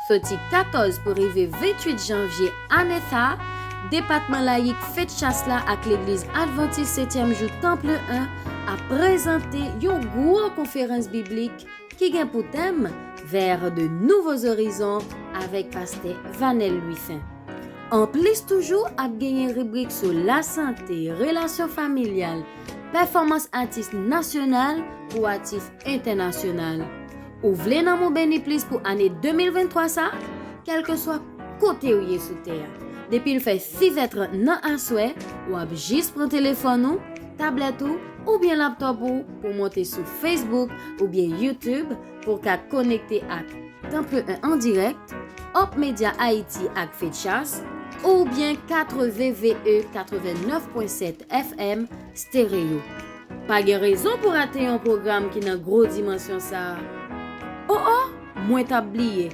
Sorti 14 pour arriver 28 janvier à Netha, département laïque fête chasse là avec l'église Adventiste 7e jour Temple 1 a présenté une grosse conférence biblique qui a pour thème vers de nouveaux horizons avec pasteur Vanel Louis-Saint. En plus toujours a gagné rubrique sur la santé, relations familiales, performance artiste nationale ou artiste international. Ou voulez nan mon béni plus pour année 2023 ça, quel que soit côté où y sous terre. Depuis il fait 6h30 nan à souhait, ou ab juste prendre téléphone ou, tablette ou bien laptop ou pour monter sur Facebook ou bien YouTube pour qu'à connecter à Temple 1 en direct, Hop Media Haïti ak Fête Chasse ou bien 4VVE 89.7 FM stéréo. Pas de raison pour rater un programme qui n'a gros dimension ça. Oh, moi t'oublié.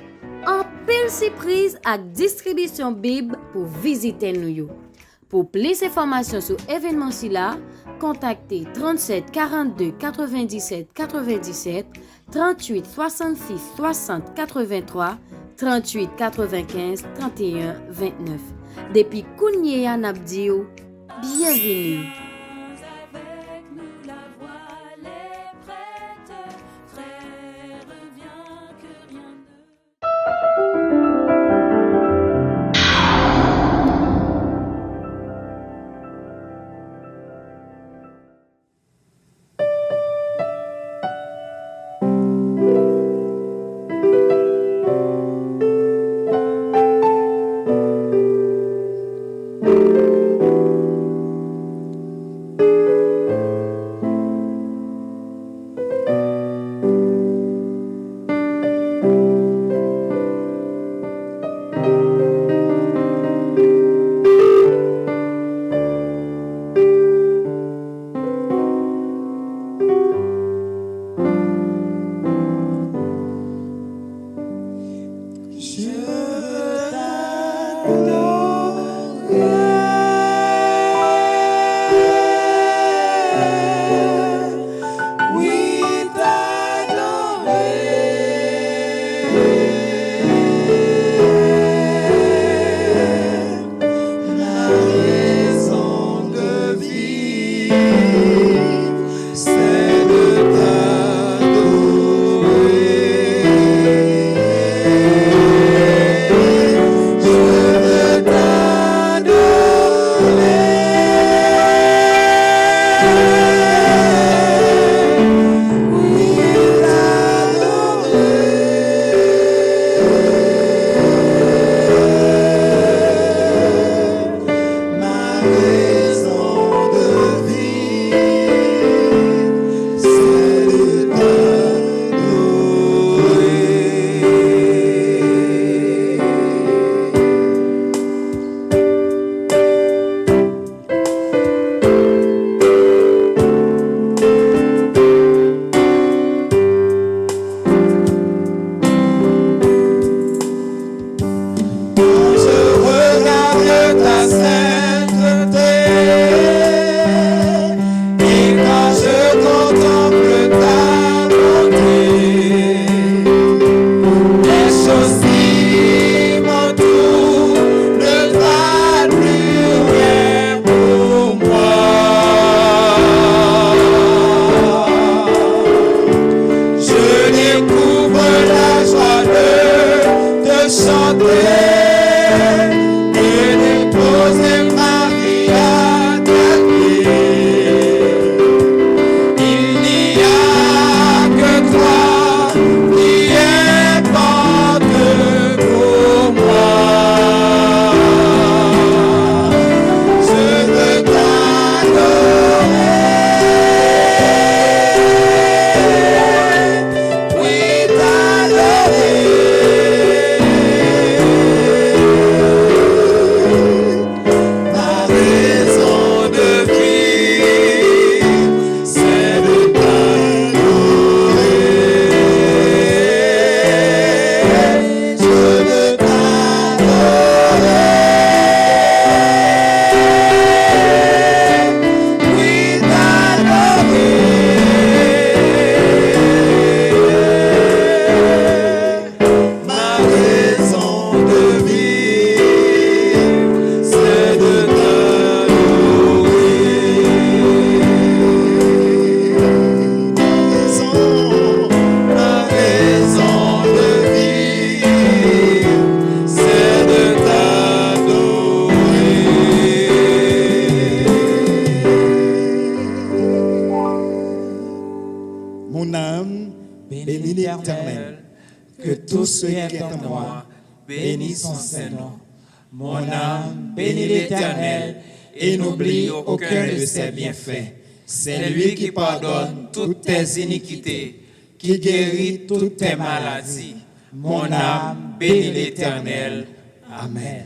En pile surprise ak distribution Bible pour visiter nous. Pour plus d'informations sur événement si là, contactez 37 42 97 97 38 66 60 83 38 95 31 29. Depuis Kounye Anabdio, bienvenue. tout ce qui est en moi bénisse son Saint-Nom. Mon âme bénit l'Éternel et n'oublie aucun de ses bienfaits. C'est lui qui pardonne toutes tes iniquités, qui guérit toutes tes maladies. Mon âme bénit l'Éternel. Amen.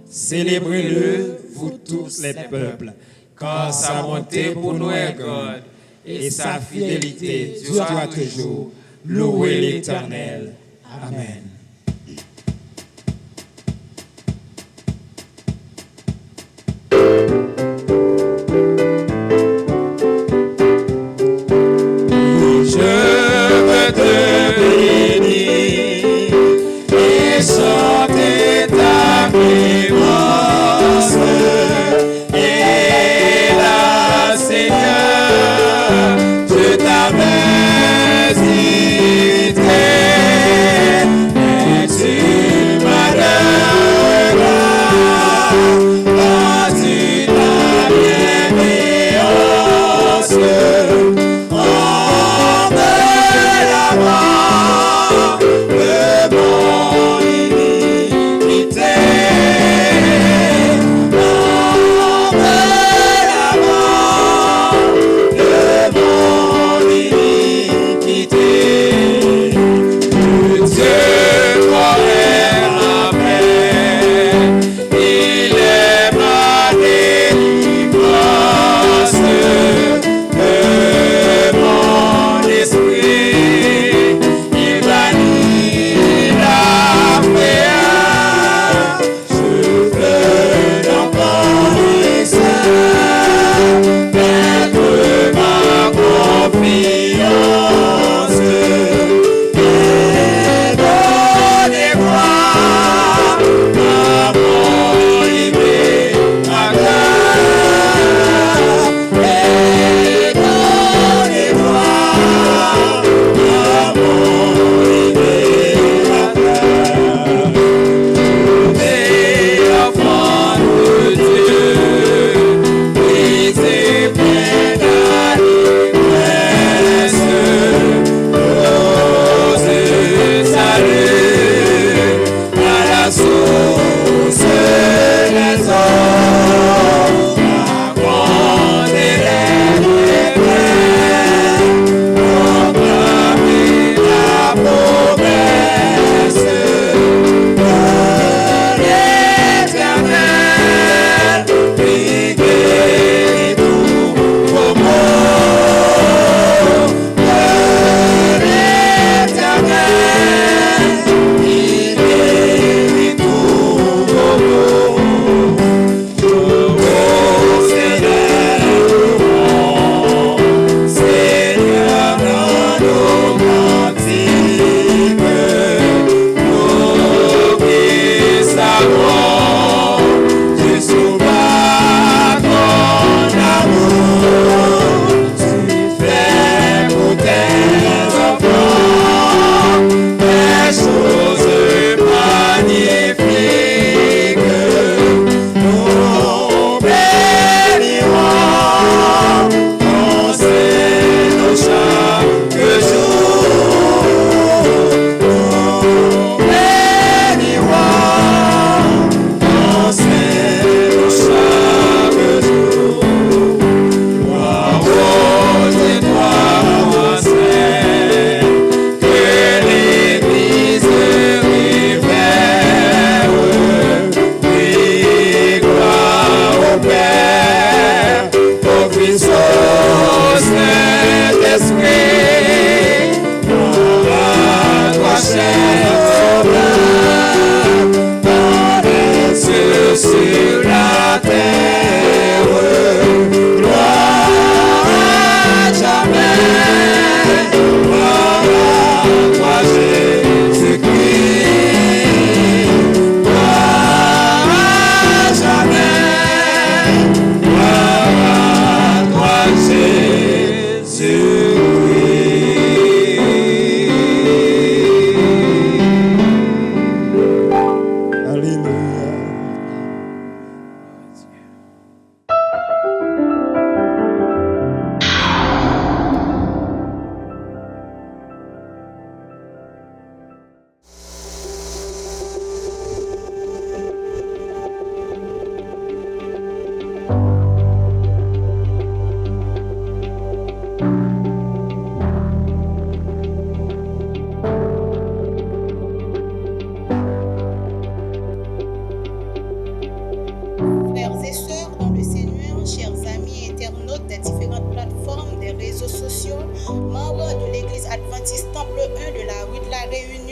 Célébrez-le, vous tous les peuples, car sa bonté pour nous est grande et sa fidélité durera toujours. Louez l'Éternel. Amen. Je t'avais hésité.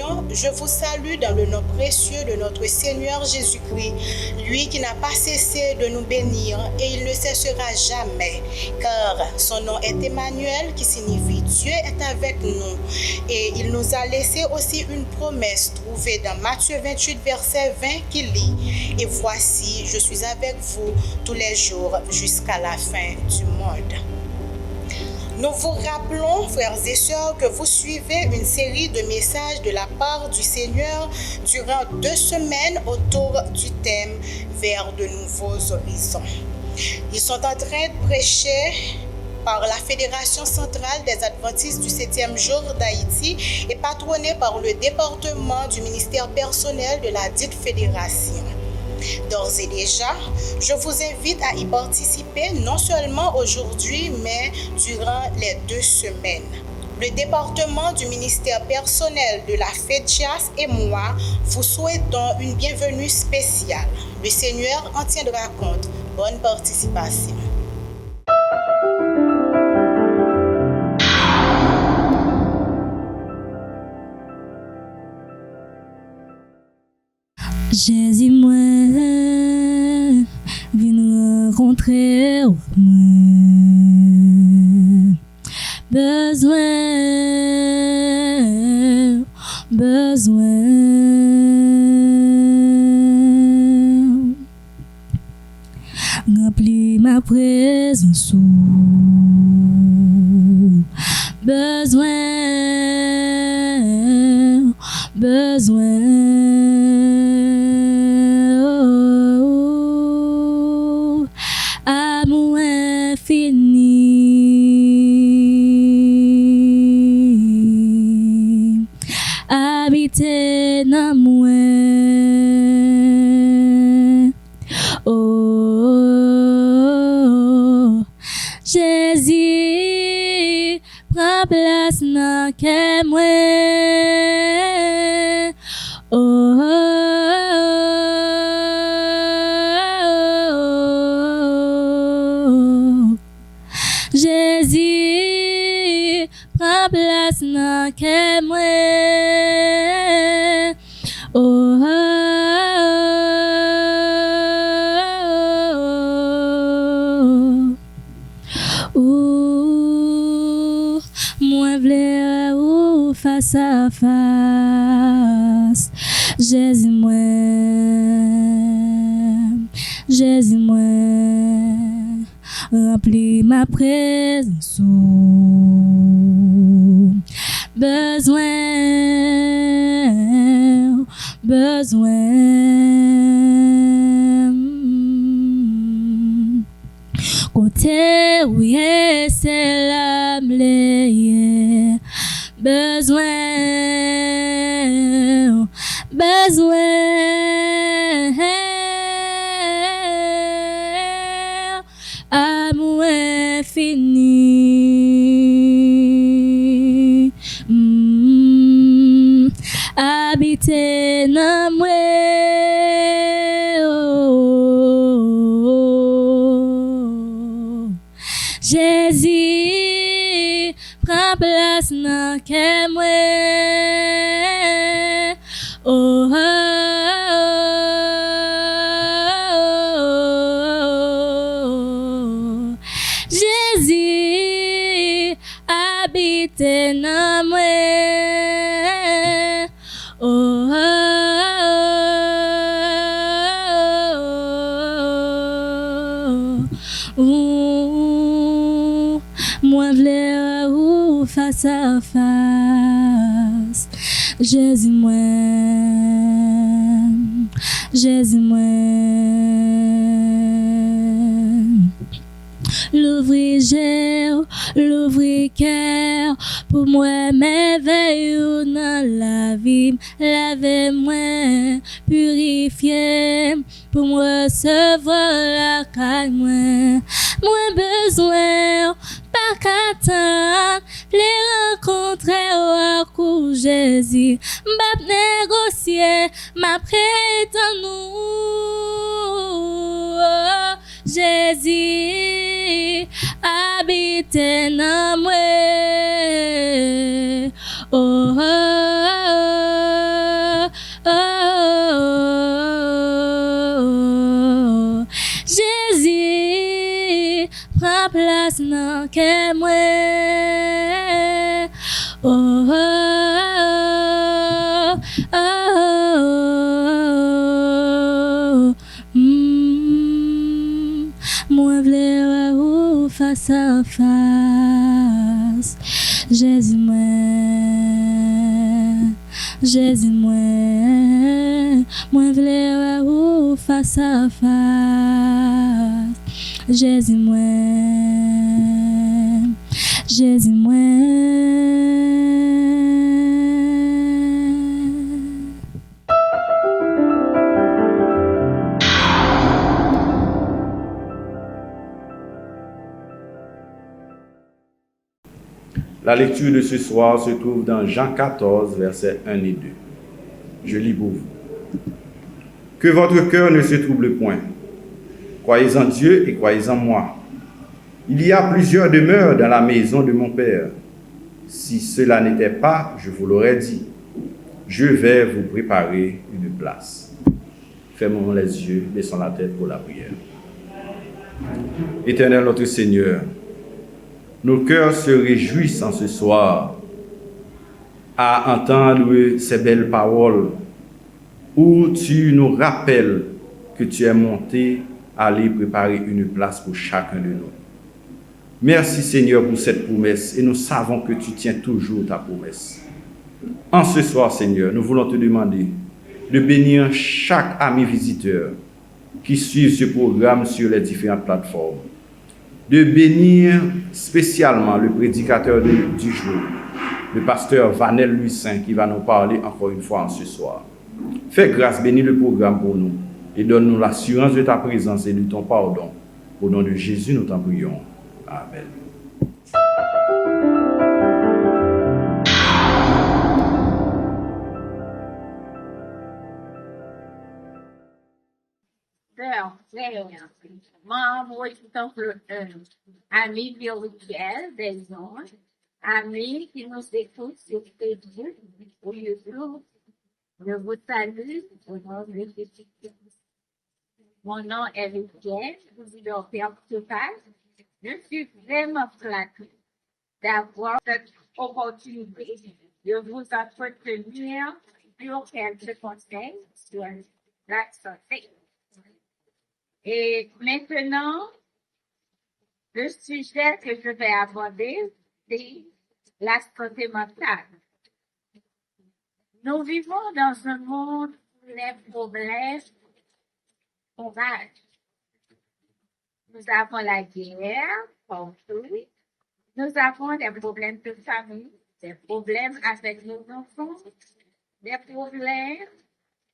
compagnons, je vous salue dans le nom précieux de notre Seigneur Jésus-Christ, lui qui n'a pas cessé de nous bénir et il ne cessera jamais, car son nom est Emmanuel qui signifie Dieu est avec nous. Et il nous a laissé aussi une promesse trouvée dans Matthieu 28, verset 20 qui lit « Et voici, je suis avec vous tous les jours jusqu'à la fin du monde. » Nous vous rappelons, frères et sœurs, que vous suivez une série de messages de la part du Seigneur durant 2 semaines autour du thème « Vers de nouveaux horizons ». Ils sont en train de prêcher par la Fédération centrale des Adventistes du 7e jour d'Haïti et patronnée par le département du ministère personnel de la dite fédération. D'ores et déjà, je vous invite à y participer non seulement aujourd'hui, mais durant les 2 semaines. Le département du ministère personnel de la FEDJAS et moi vous souhaitons une bienvenue spéciale. Le Seigneur en tiendra compte. Bonne participation. Jésus, moi, viens rencontrer moi. Besoin. Remplis ma présence. Besoin. Amour infini, habiter dans moi. Oh, Jésus, prends place dans que moi. Jésus, prends place dans que moi. Moi v'lais ou face à face. Jésus, moi, remplis ma présence. Besoin. Côté où c'est la m'leye. Besoin. Amour infini, habiter dans moi. Jésus, prends place dans que moi. Jésus, habite dans moi. Moi v'lais ou face à face. Jésus, moi. L'ouvrir cœur pour moi m'éveiller dans la vie, laver moi, purifier pour moi recevoir la caille moi besoin pas qu'attendre les rencontrer au coup Jésus m'a négocier m'a prêter nous Jésus habite dans moi. Oh, oh, oh, oh, moi vle ou face à face. Jésus moi vle ou face à face. Jésus moi. La lecture de ce soir se trouve dans Jean 14, versets 1 et 2. Je lis pour vous. Que votre cœur ne se trouble point. Croyez en Dieu et croyez en moi. Il y a plusieurs demeures dans la maison de mon Père. Si cela n'était pas, je vous l'aurais dit. Je vais vous préparer une place. Fermons les yeux, laissons la tête pour la prière. Éternel notre Seigneur, nos cœurs se réjouissent en ce soir à entendre ces belles paroles où tu nous rappelles que tu es monté à aller préparer une place pour chacun de nous. Merci Seigneur pour cette promesse et nous savons que tu tiens toujours ta promesse. En ce soir Seigneur, nous voulons te demander de bénir chaque ami visiteur qui suit ce programme sur les différentes plateformes. De bénir spécialement le prédicateur du jour, le pasteur Vanel Lucin, qui va nous parler encore une fois en ce soir. Fais grâce, bénis le programme pour nous et donne-nous l'assurance de ta présence et de ton pardon. Au nom de Jésus, nous t'en prions. Amen. Membre du temple 1, amis virtuels des anges, amis qui nous écoutent sur Facebook ou YouTube, je vous salue au nom de Jésus-Christ. Mon nom est Vivienne, président Pertucal. Je suis vraiment flattée d'avoir cette opportunité de vous entretenir sur quelques conseils sur la santé. Et maintenant, le sujet que je vais aborder, c'est la santé mentale. Nous vivons dans un monde où les problèmes sauvagent. Nous avons la guerre partout. Nous avons des problèmes de famille, des problèmes avec nos enfants, des problèmes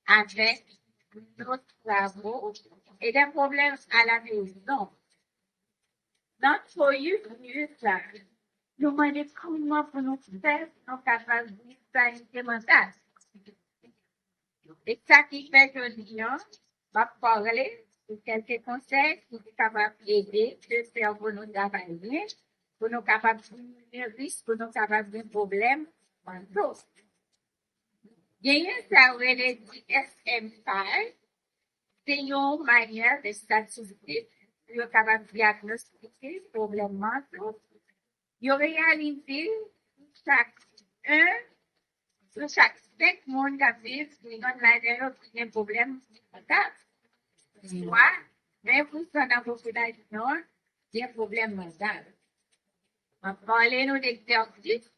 avec nos travaux et des problèmes à la maison. Notre youth, nous demandons comment pour nous faire nos capacités de santé mentale. Et ça qui fait que nous va parler de quelques conseils qui sont capables d'aider le cerveau nous travailler, pour nous capables de diminuer le risque, pour nous capables de problèmes mentaux. Il y a ça, on dit DSM-5, c'est une manière de statistiques pour être capable de diagnostiquer les problèmes mentaux. Il réalise chaque 5 monde qui vit dans la qui a un problème mental. Soit 20% dans la population qui a un problème mental. On parle d'exercice.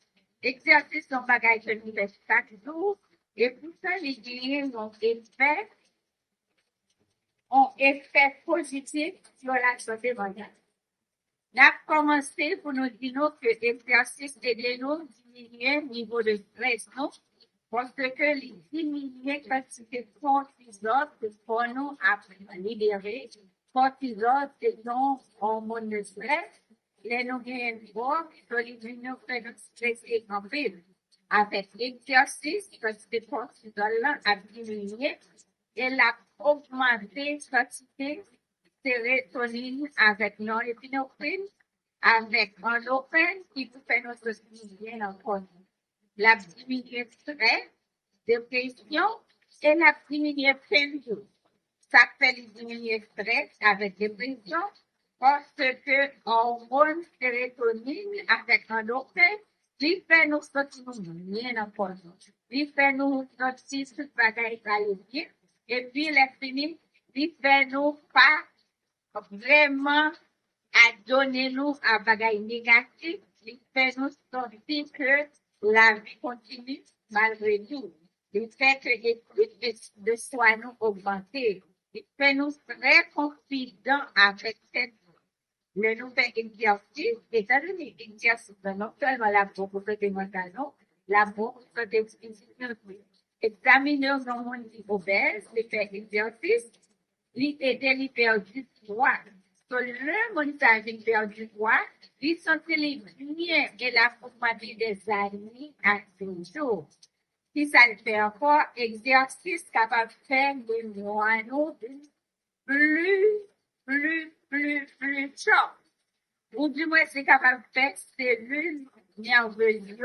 L'exercice sont bagages que nous faisons chaque jour. Et pour ça, les guillemets ont effet positif sur la santé mentale. Nous avons commencé pour nous dire que l'exercice aide nous à diminuer le niveau de stress, non? Parce que les diminuer la quantité de cortisol pour nous libérer. Cortisol, c'est une hormone de stress. Les nous gagnent fort, nous faisons stresser en ville. Avec l'exercice, la quantité de cortisol a diminué et l'a augmenté la quantité de sérotonine avec norépinéphrine, avec endorphine qui vous fait notre bien encore. La diminuer stress, dépression et la diminuer peine. Ça fait diminuer stress avec dépression parce que hormone sérotonine avec endorphine Li fait nous sortir bien en forme. Li fait nous sortir tout bagaille aller bien. Et puis, les fini, li fait nous pas vraiment à donner nous à bagaille négatif. Li fait nous sortir que la vie continue malgré tout. Il fait que l'écoute de soi nous augmenter. Il fait nous très confidents avec cette le nouvel exercice, étant donné l'exercice de non seulement l'amour pour côté mental, non, l'amour pour côté physique, examiner nos monde obèse, les faire exercice, l'aider les perdre du poids. Sur le monde ça vient perdre du poids, ils sont les bien et la formation des années à 5 jours. Si ça le fait encore, exercice capable de faire de nous plus chaud. Ou du moins, c'est capable de faire cellules nerveuses,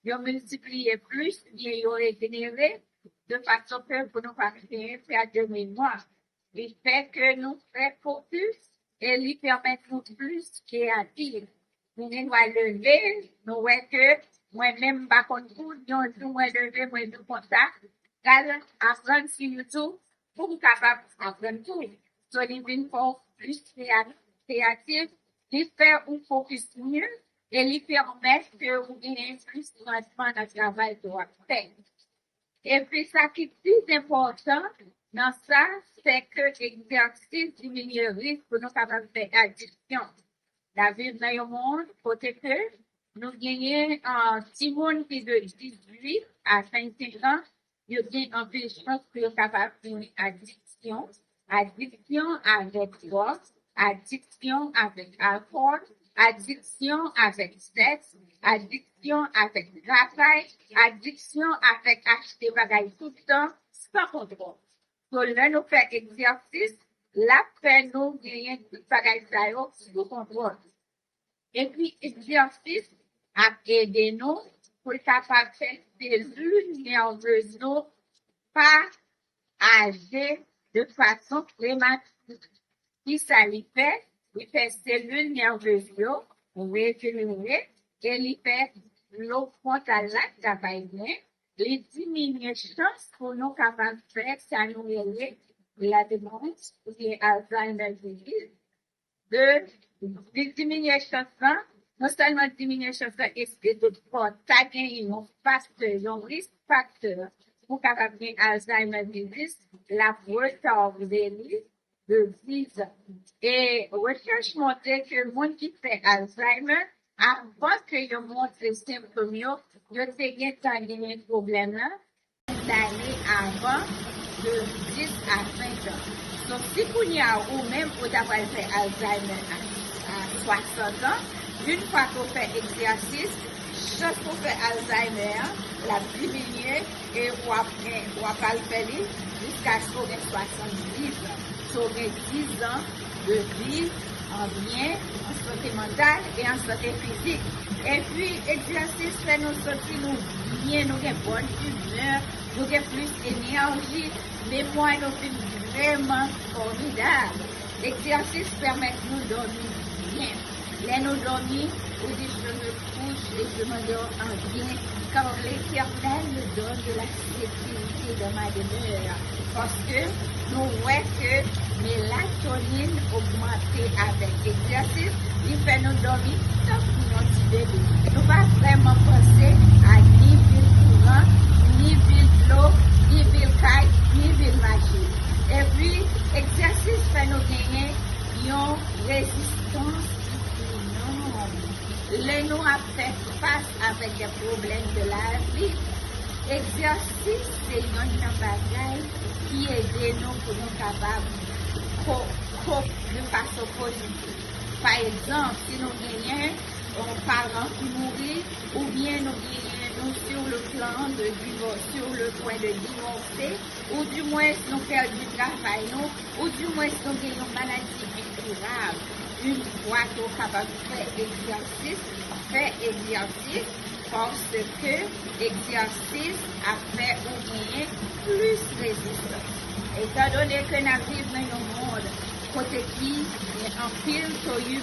yo multiplier plus, bien yo régénérer, de façon que pour nous pas faire de mémoire. Il fait que nous faisons focus et lui permet nous plus créatifs. Nous nous lever, nous voyons que moi-même, par contre, nous lever, moi, nous contact, apprendre sur YouTube, pour nous capable d'apprendre tout. So, il vient pour plus créatif, il fait un focus mieux et il permet que vous ayez plus de rendement dans le travail que vous faites. Et puis, ça qui est plus important dans ça, c'est que l'exercice diminue le risque pour nous capables de faire addiction. La vie dans le monde, côté que nous gagnons un petit monde qui est de 18 à 25 ans, il y a une chance pour être capable de faire addiction. Addiction avec drogue, addiction avec alcool, addiction avec sexe, addiction avec travail, addiction avec acheter bagaille tout le temps, sans contrôle. So, là, nous faisons exercice, là, fait nous gagner tout bagaille ça sous contrôle. Et puis, exercice a aidé nous pour être capable de faire des cellules nerveuses, nous, pas âgées de façon prématurée. Si ça lui fait cellules nerveuses, on régénérer, et il fait l'eau frontale là, ça va bien, les diminuer chance pour nous capables de faire, ça nous aide, la démence, les Alzheimer disease, de diminuer chance, non seulement diminuer chance, et de taguer un facteur, un risque facteur, pour capable de Alzheimer disease, la retardée de 10 ans. Et recherche montre que le monde qui fait Alzheimer, avant que je montre les symptômes, je sais qu'il y a un problème là, l'année avant de 10 à 20 ans. Donc, si vous y a ou même vous avez fait Alzheimer à 60 ans, une fois qu'on fait exercice, chaque fois qu'on fait Alzheimer, la diminuer et on va le faire jusqu'à ce qu'on ait 70 ans. Sauver 10 ans de vie en bien, en santé mentale et en santé physique. Et puis, exercice fait nous sortir nous bien, nous avons bonne humeur, nous avons plus d'énergie, mémoire nous fait vraiment formidable. L'exercice permet de nous dormir bien. Là, nous dormir, ou dit je me couche et je m'endors en bien, car l'Éternel me donne de la sécurité de ma demeure. Parce que nous voyons que mélatonine augmentée avec l'exercice, il fait nous dormir sans nous bébé. Nous ne pouvons pas vraiment penser à ni ville courant, ni ville de l'eau, ni ville caille, ni ville machine. Et puis, l'exercice fait nous gagner une résistance énorme. Les nous a fait face avec des problèmes de la vie. Exercice, c'est une bagaille qui aide nous pour nous capables de façon positive. Par exemple, si nous gagnons un parent qui mourit, ou bien nous gagnons sur le plan de divorce, sur le point de divorcer, ou du moins nous perdons du travail, ou du moins nous gagnons une maladie incurable. Une fois qu'on est capable de faire exercice, parce que l'exercice a fait au moins plus résistance. Étant donné que nous vivons dans un monde côté qui est en pile toyu.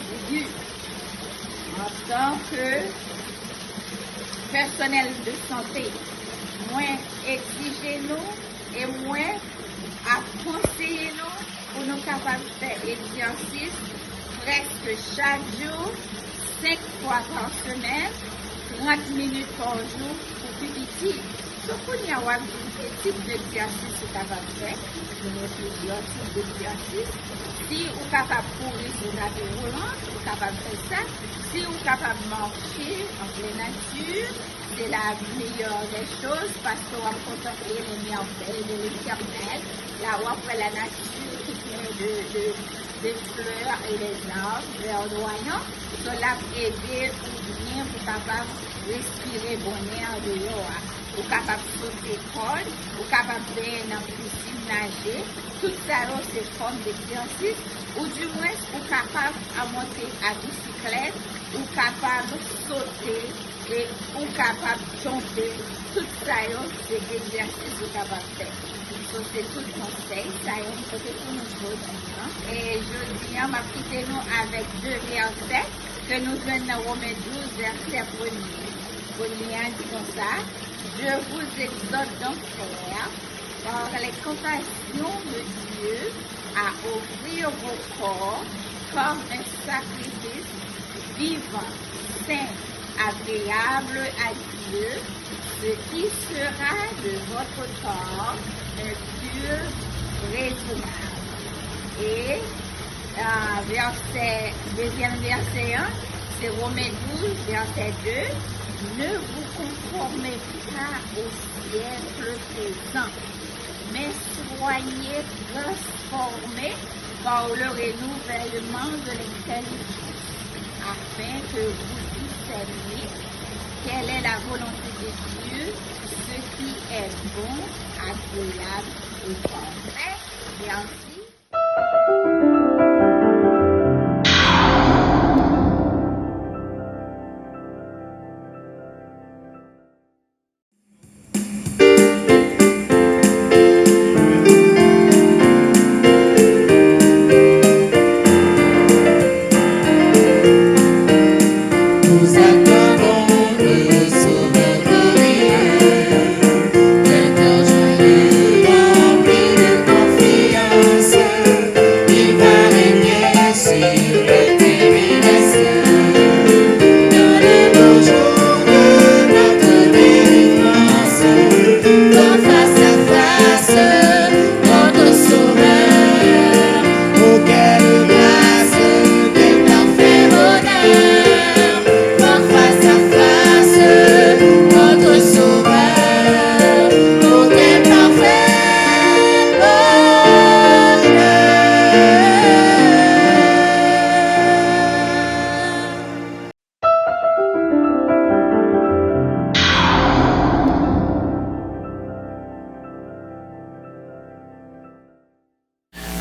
En tant que personnel de santé, moins exiger nous et moins à conseiller nous pour nous capables de faire exercice presque chaque jour, 5 fois par semaine, 30 minutes par jour pour plus petit. Donc, on y a quel type d'exercice vous capable de faire. Nous avons plusieurs types d'exercices. Si vous êtes capable de courir sur la roulant, vous êtes capable de faire ça. Si vous êtes capable de marcher en pleine nature, c'est la meilleure des choses parce qu'on va contempler les merveilles de l'éternel. Là où après la nature qui plein des fleurs et des arbres verdoyants, cela aider pour bien pour capable de respirer bon air dehors. Ou capable de sauter corde, ou capable de faire dans la piscine nager, tout ça c'est forme d'exercice, ou du moins ou capable de monter à bicyclette, ou capable de sauter, et ou capable de chanter, tout ça c'est exercice ou capable de faire. Donc c'est tout conseil, ça y est, c'est tout nouveau. Et je dis, on va quitter nous avec 2 versets que nous donnons dans Romains 12, verset 1er. Romains dit comme ça. Je vous exhorte donc, frères, par les compassions de Dieu, à offrir vos corps comme un sacrifice vivant, saint, agréable à Dieu, ce qui sera de votre part un pur raisonnable. Et deuxième verset 1, c'est Romains 12, verset 2. Ne vous conformez pas au siècle présent, mais soyez transformés par le renouvellement de l'intelligence, afin que vous discerniez quelle est la volonté de Dieu, ce qui est bon, agréable et parfait. Merci.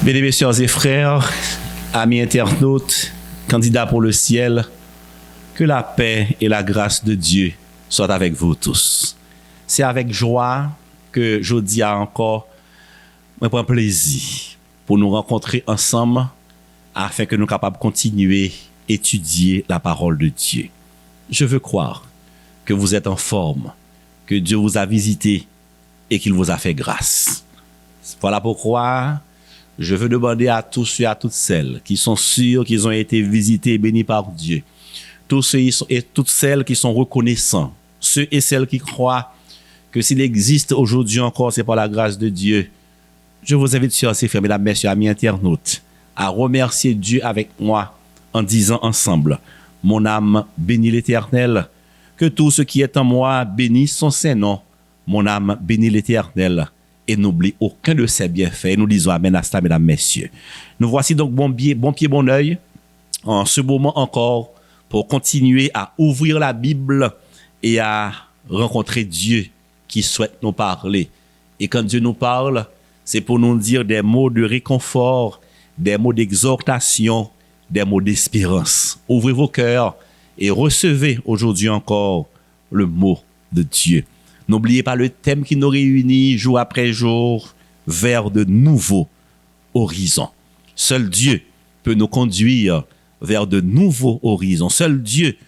Mesdames, messieurs et frères, amis internautes, candidats pour le ciel, que la paix et la grâce de Dieu soient avec vous tous. C'est avec joie que je dis encore, je prends plaisir pour nous rencontrer ensemble afin que nous soyons capables de continuer à étudier la parole de Dieu. Je veux croire que vous êtes en forme, que Dieu vous a visité et qu'il vous a fait grâce. Voilà pourquoi je veux demander à tous ceux et à toutes celles qui sont sûrs qu'ils ont été visités et bénis par Dieu, tous ceux et toutes celles qui sont reconnaissants, ceux et celles qui croient que s'il existe aujourd'hui encore, c'est par la grâce de Dieu. Je vous invite, chers et frères, mesdames, messieurs, amis internautes, à remercier Dieu avec moi en disant ensemble: mon âme bénit l'Éternel, que tout ce qui est en moi bénisse son saint nom. Mon âme bénit l'Éternel et n'oublie aucun de ses bienfaits. Et nous disons amen à cela, mesdames, messieurs. Nous voici donc bon pied, bon oeil, en ce moment encore, pour continuer à ouvrir la Bible et à rencontrer Dieu qui souhaite nous parler. Et quand Dieu nous parle, c'est pour nous dire des mots de réconfort, des mots d'exhortation, des mots d'espérance. Ouvrez vos cœurs et recevez aujourd'hui encore le mot de Dieu. N'oubliez pas le thème qui nous réunit jour après jour vers de nouveaux horizons. Seul Dieu peut nous conduire vers de nouveaux horizons. Seul Dieu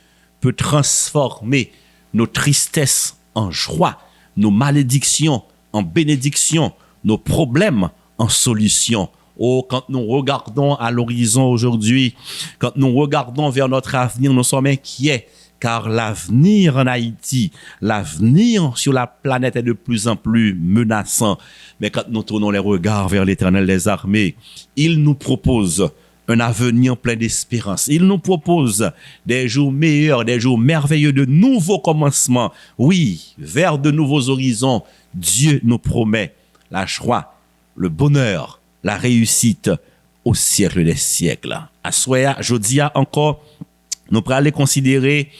peut transformer nos tristesses en joie, nos malédictions en bénédiction, nos problèmes en solution. Oh, quand nous regardons à l'horizon aujourd'hui, quand nous regardons vers notre avenir, nous sommes inquiets, car l'avenir en Haïti, l'avenir sur la planète est de plus en plus menaçant. Mais quand nous tournons les regards vers l'Éternel des armées, il nous propose un avenir plein d'espérance. Il nous propose des jours meilleurs, des jours merveilleux, de nouveaux commencements. Oui, vers de nouveaux horizons, Dieu nous promet la joie, le bonheur, la réussite au siècle des siècles. À soya, jeudi encore, nous pourrons aller considérer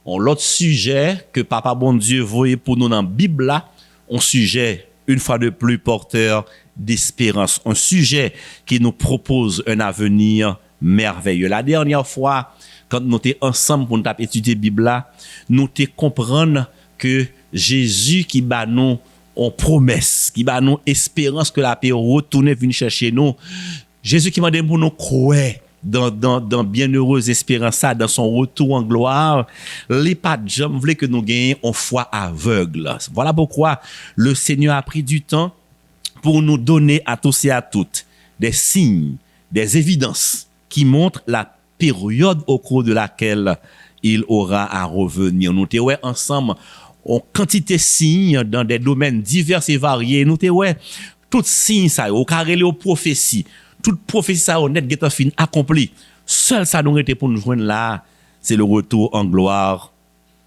l'autre sujet que Papa bon Dieu voyait pour nous dans la Bible là, un sujet une fois de plus porteur d'espérance, un sujet qui nous propose un avenir merveilleux. La dernière fois, quand nous étions ensemble pour nous étudier la Bible là, nous te comprendre que Jésus qui bat nous en promesse, qui bat nous espérance que la paix retourne venir chercher nous. Jésus qui m'a dit pour nous croire dans bienheureuse espérance, dans son retour en gloire, les pas de jamais voulaient que nous gagnions en foi aveugle. Voilà pourquoi le Seigneur a pris du temps pour nous donner à tous et à toutes des signes, des évidences qui montrent la période au cours de laquelle il aura à revenir. Nous t'es ensemble en quantité de signes dans des domaines divers et variés. Nous t'es toutes signes ça, au carré aux prophéties. Toute prophétie ça honnête qui est fin accomplie. Seul ça nous était pour nous joindre là, c'est le retour en gloire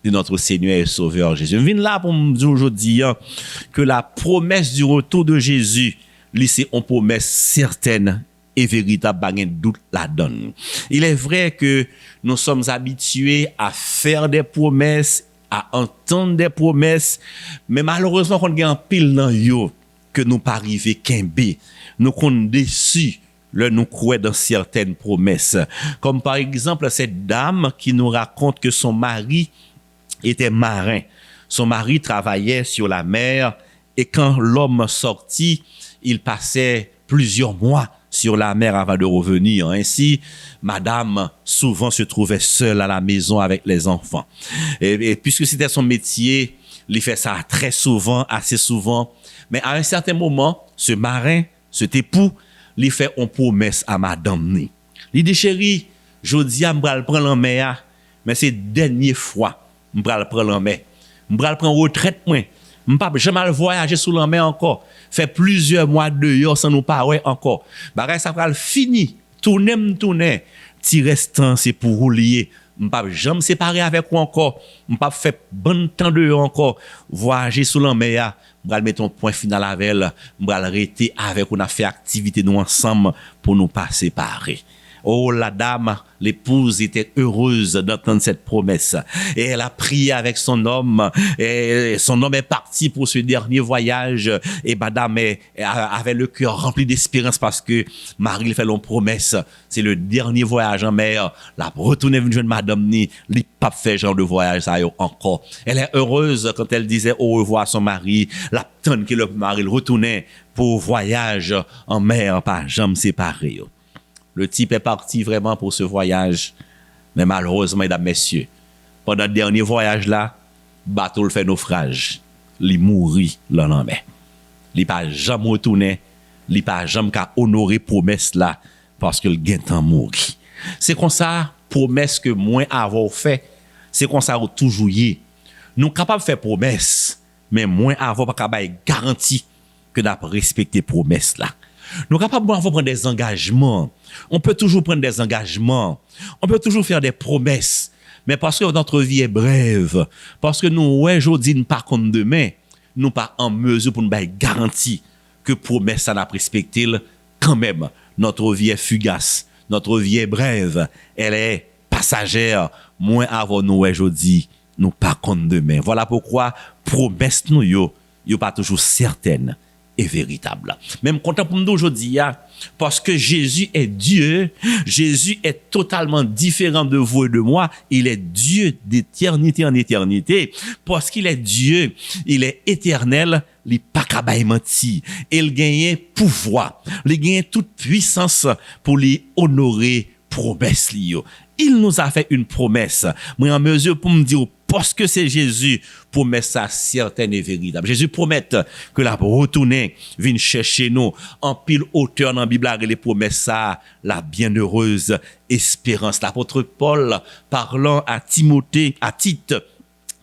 de notre Seigneur et Sauveur Jésus. Je viens là pour me dire aujourd'hui que la promesse du retour de Jésus, c'est une promesse certaine et véritable, pas de doute la donne. Il est vrai que nous sommes habitués à faire des promesses, à entendre des promesses, mais malheureusement qu'on a un pile dans yo que nous pas arrivé qu'imbe. Nous sommes déçus. Nous croyons dans certaines promesses. Comme par exemple cette dame qui nous raconte que son mari était marin. Son mari travaillait sur la mer et quand l'homme sortit, il passait plusieurs mois sur la mer avant de revenir. Ainsi, madame souvent se trouvait seule à la maison avec les enfants. Et puisque c'était son métier, il fait ça très souvent, assez souvent. Mais à un certain moment, ce marin, cet époux, il fait une promesse à madame. Il dit, chérie, je dis, je vais prendre en mer, mais c'est la dernière fois, je vais prendre en mer. Je vais prendre retraite, moi. Je ne vais jamais voyager sous la mer encore. Fait plusieurs mois dehors sans nous parler encore. Bagay ça va fini. Tourner. Ti restant, c'est pour rouler. Je ne vais jamais me séparer avec vous encore. Je ne vais pas faire bon temps dehors encore. Voyager sous la mer. Je vais mettre un point final avec elle. Je vais arrêter avec on a fait activité nous ensemble pour nous pas séparer. Oh, la dame, l'épouse était heureuse d'entendre cette promesse. Et elle a prié avec son homme. Et son homme est parti pour ce dernier voyage. Et madame avait le cœur rempli d'espérance parce que Marie lui fait une promesse. C'est le dernier voyage en mer. La retourner une jeune madame ni pas fait genre de voyage ça encore. Elle est heureuse quand elle disait au revoir à son mari. La tonne que le mari retournait pour voyage en mer, pas jamais séparé. Le type est parti vraiment pour ce voyage. Mais malheureusement, mesdames, messieurs, pendant le dernier voyage là, bateau le fait naufrage. Il mourit là dans la mer. Il pas jamais retourné, il pas jamais qu'à honorer promesse là parce que le gain temps mourir. C'est comme ça promesse que moins avoir fait, c'est comme ça toujours y. Nous capable faire promesse, mais moins avoir pas capable garantie que d'avoir respecter promesse là. Nous sommes capables de prendre des engagements. On peut toujours prendre des engagements. On peut toujours faire des promesses. Mais parce que notre vie est brève, parce que nous, aujourd'hui, nous pas comme demain, nous pas en mesure pour nous garantir que promesse ça n'a respecté quand même. Notre vie est fugace. Notre vie est brève. Elle est passagère. Moins avant nous aujourd'hui, nous pas comme demain. Voilà pourquoi promesse nous yo pas toujours certaine et véritable. Même content pour nous aujourd'hui, parce que Jésus est Dieu, Jésus est totalement différent de vous et de moi, il est Dieu d'éternité en éternité, parce qu'il est Dieu, il est éternel, il n'est pas capable mentir, il gagne pouvoir, il gagne toute puissance pour lui honorer promesse. Il nous a fait une promesse, moi en mesure pour me dire parce que c'est Jésus, promesse ça certaine et véritable. Jésus promet que la retourner, vient chercher nous. En pile auteur dans la Bible, les promesses ça, la bienheureuse espérance. L'apôtre Paul, parlant à Timothée, à Tite,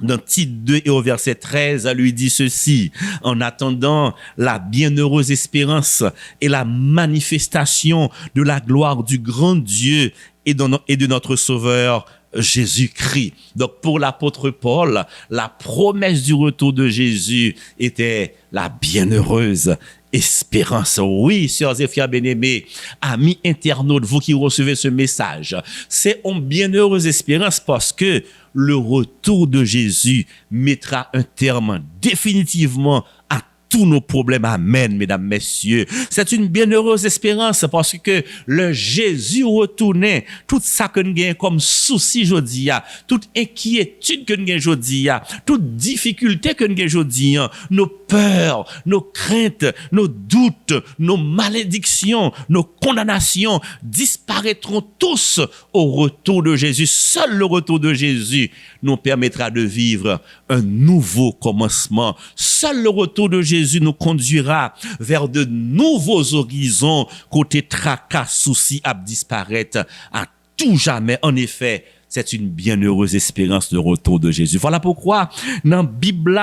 dans Tite 2 et au verset 13, lui dit ceci: en attendant la bienheureuse espérance et la manifestation de la gloire du grand Dieu et de notre Sauveur Jésus-Christ. Donc pour l'apôtre Paul, la promesse du retour de Jésus était la bienheureuse espérance. Oui, sœurs et frères bien-aimés, amis internautes, vous qui recevez ce message, c'est une bienheureuse espérance parce que le retour de Jésus mettra un terme définitivement à tous nos problèmes. Amen, mesdames, messieurs. C'est une bienheureuse espérance parce que le Jésus retournait, tout ça que nous avons comme souci aujourd'hui, toute inquiétude que nous avons aujourd'hui, toute difficulté que nous avons aujourd'hui, nos peurs, nos craintes, nos doutes, nos malédictions, nos condamnations disparaîtront tous au retour de Jésus. Seul le retour de Jésus nous permettra de vivre un nouveau commencement. Seul le retour de Jésus nous conduira vers de nouveaux horizons, côté tracas, soucis à disparaître à tout jamais. En effet, c'est une bienheureuse espérance de retour de Jésus. Voilà pourquoi dans la Bible,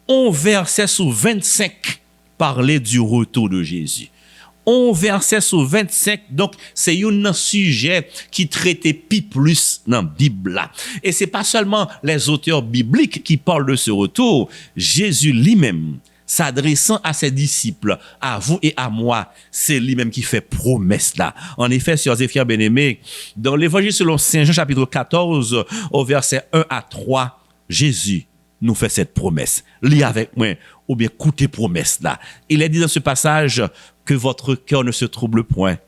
on verset sur 25 parlait du retour de Jésus. On verset sur 25, donc c'est un sujet qui traitait plus dans la Bible. Et c'est pas seulement les auteurs bibliques qui parlent de ce retour. Jésus lui-même, s'adressant à ses disciples, à vous et à moi, c'est lui-même qui fait promesse là. En effet, sœurs et frères bien-aimés, dans l'évangile selon Saint Jean chapitre 14, au verset 1 à 3, Jésus nous fait cette promesse. Lis avec moi, ou bien écoutez promesse là. Il est dit dans ce passage que votre cœur ne se trouble point.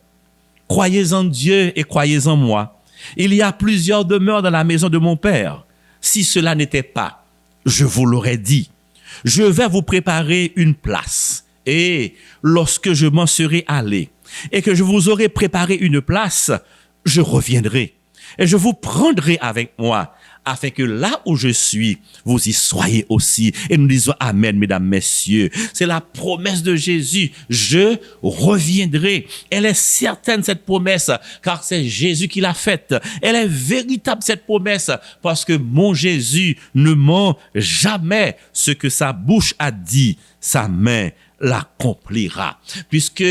Croyez en Dieu et croyez en moi. Il y a plusieurs demeures dans la maison de mon Père. Si cela n'était pas, je vous l'aurais dit. Je vais vous préparer une place. Et lorsque je m'en serai allé et que je vous aurai préparé une place, je reviendrai et je vous prendrai avec moi, afin que là où je suis, vous y soyez aussi. Et nous disons Amen, mesdames, messieurs. C'est la promesse de Jésus. Je reviendrai. Elle est certaine, cette promesse, car c'est Jésus qui l'a faite. Elle est véritable, cette promesse, parce que mon Jésus ne ment jamais. Ce que sa bouche a dit, sa main l'accomplira. Puisque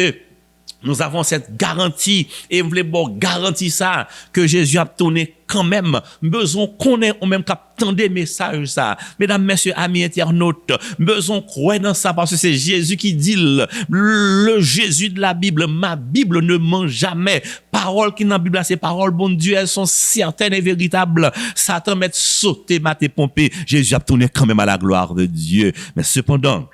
nous avons cette garantie, et vous voulez garantir ça, que Jésus a tourné quand même, besoin qu'on ait, ou même qu'attendre des messages, ça. Mesdames, messieurs, amis internautes, besoin croire dans ça, parce que c'est Jésus qui dit, le Jésus de la Bible, ma Bible ne ment jamais. Paroles qui dans la Bible, ces paroles, bon Dieu, elles sont certaines et véritables. Satan m'a sauté, m'a pompé. Jésus a tourné quand même à la gloire de Dieu. Mais cependant,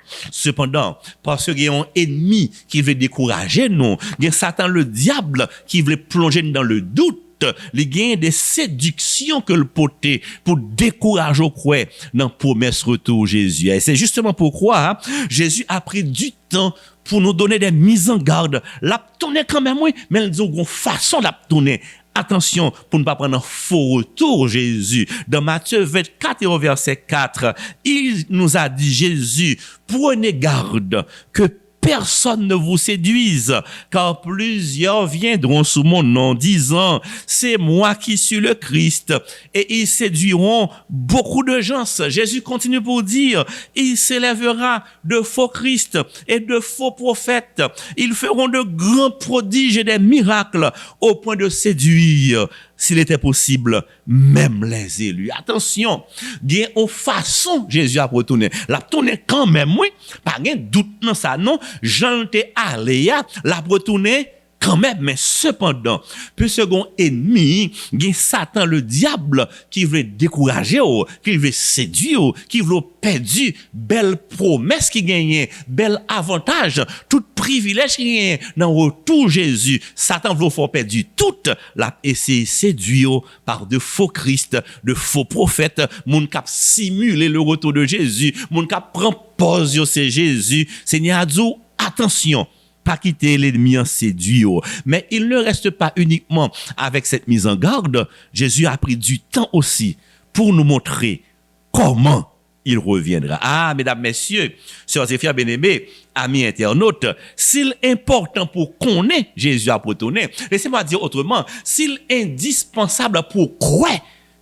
parce qu'il y a un ennemi qui veut décourager nous, il y a Satan, le diable, qui veut plonger dans le doute, les gains des séductions que le poté pour décourager au croix dans promesse retour Jésus. Et c'est justement pourquoi Jésus a pris du temps pour nous donner des mises en garde. La tourner quand même, oui, mais ils ont une façon de la tourner. Attention pour ne pas prendre un faux retour Jésus. Dans Matthieu 24 et au verset 4, il nous a dit Jésus, prenez garde que personne ne vous séduise, car plusieurs viendront sous mon nom disant, c'est moi qui suis le Christ, et ils séduiront beaucoup de gens. Jésus continue pour dire, il s'élèvera de faux Christ et de faux prophètes. Ils feront de grands prodiges et des miracles au point de séduire, s'il était possible, même les élus. Attention, il y a une façon Jésus a retourné. La tourné quand même, oui, pas de doute dans ça, non. Jean t'est allé, la retourné quand même, mais cependant, puis second ennemi, il y a Satan, le diable, qui veut décourager, qui veut séduire, qui veut perdre belle promesse qui gagne, bel avantage, tout privilège qui gagne dans le retour Jésus. Satan veut faire perdre tout, la essayer séduire par de faux Christ, de faux prophètes, moun k'ap simuler le retour de Jésus, moun k'ap prend pause c'est Jésus. Seigneur a dit, attention, pas quitter l'ennemi en séduire. Mais il ne reste pas uniquement avec cette mise en garde. Jésus a pris du temps aussi pour nous montrer comment il reviendra. Ah, mesdames, messieurs, sœurs et frères bien-aimés, amis internautes, s'il est important pour qu'on ait Jésus à retourner, laissez-moi dire autrement, s'il est indispensable pour quoi